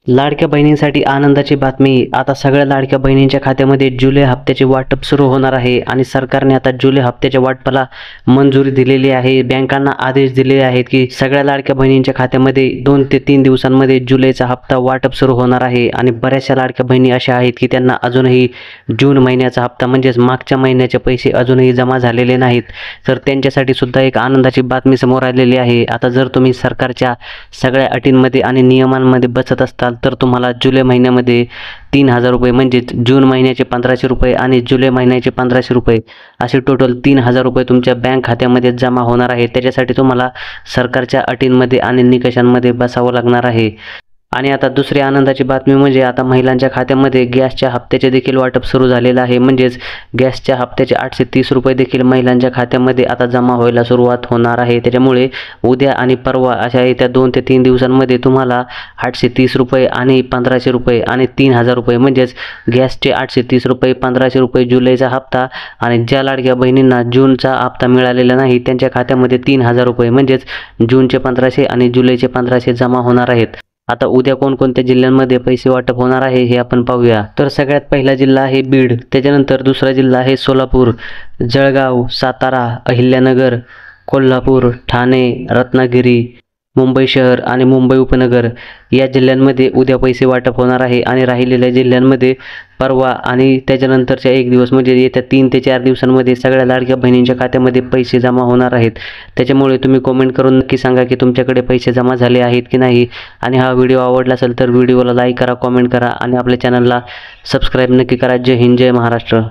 लाडक्या बहिणींसाठी आनंदाची बातमी। आता सगळ्या लाडक्या बहिणींच्या खात्यामध्ये जुलै हप्त्याचे वाटप सुरू होणार आहे आणि सरकारने आता जुलै हप्त्याच्या वाटपाला मंजुरी दिलेली आहे। बँकांना आदेश दिलेले आहेत की सगळ्या लाडक्या बहिणींच्या खात्यामध्ये 2 ते 3 दिवसांमध्ये जुलैचा हप्ता वाटप सुरू होणार आहे। आणि बऱ्याचशा लाडक्या बहिणी अशा आहेत की त्यांना अजूनही जून महिन्याचा हप्ता म्हणजेच मागच्या महिन्याचे पैसे अजूनही जमा झालेले नाहीत, तर त्यांच्यासाठी सुद्धा एक आनंदाची बातमी समोर आलेली आहे। आता जर तुम्ही सरकारच्या सगळ्या अटींमध्ये आणि नियमांमध्ये बसत असताल तर तुम्हाला जुलै महिन्यामध्ये 3000 रुपये म्हणजेच जून महिन्याचे 1500 रुपये आणि जुलै महिन्याचे 1500 रुपये असे टोटल 3000 रुपये तुमच्या बँक खात्यामध्ये जमा होणार आहे। त्याच्यासाठी तुम्हाला सरकारच्या अटींमध्ये आणि निकषांमध्ये बसावं लागणार आहे। आणि आता दुसरी आनंदाची बातमी म्हणजे आता महिलांच्या खात्यामध्ये गॅसच्या हप्त्याचे देखील वाटप सुरू झालेलं आहे। म्हणजेच गॅसच्या हप्त्याचे 830 रुपये देखील महिलांच्या खात्यामध्ये आता जमा व्हायला सुरुवात होणार आहे। त्याच्यामुळे उद्या आणि परवा अशा येत्या 2 ते 3 दिवसांमध्ये तुम्हाला 830 रुपये आणि 1500 रुपये आणि 3000 रुपये म्हणजेच गॅसचे 830 रुपये 1500 रुपये जुलैचा हप्ता आणि ज्या लाडक्या बहिणींना जूनचा हप्ता मिळालेला नाही त्यांच्या खात्यामध्ये 3000 रुपये म्हणजेच जूनचे 1500 आणि जुलैचे 1500 जमा होणार आहेत। आता उद्या कोणकोणत्या जिल्ह्यांमध्ये पैसे वाटप होणार आहे हे आपण पाहूया। तर सगळ्यात पहिला जिल्हा आहे बीड, त्याच्यानंतर दुसरा जिल्हा आहे सोलापूर, जळगाव, सातारा, अहिल्यानगर, कोल्हापूर, ठाणे, रत्नागिरी, मुंबई शहर आणि मुंबई उपनगर या जिल्ह्यांमध्ये उद्या पैसे वाटप होणार आहे। आणि राहिलेल्या जिल्ह्यांमध्ये परवा आणि त्याच्यानंतरच्या एक दिवस म्हणजे येत्या 3 ते 4 दिवसांमध्ये सगळ्या लाडक्या बहिणींच्या खात्यामध्ये पैसे जमा होणार आहेत। त्याच्यामुळे तुम्ही कमेंट करून नक्की सांगा की तुमच्याकडे पैसे जमा झाले आहेत की नाही। आणि हा व्हिडिओ आवडला असेल तर व्हिडिओला लाईक करा, कमेंट करा आणि आपल्या चॅनलला सबस्क्राईब नक्की करा। जय हिंद, जय महाराष्ट्र।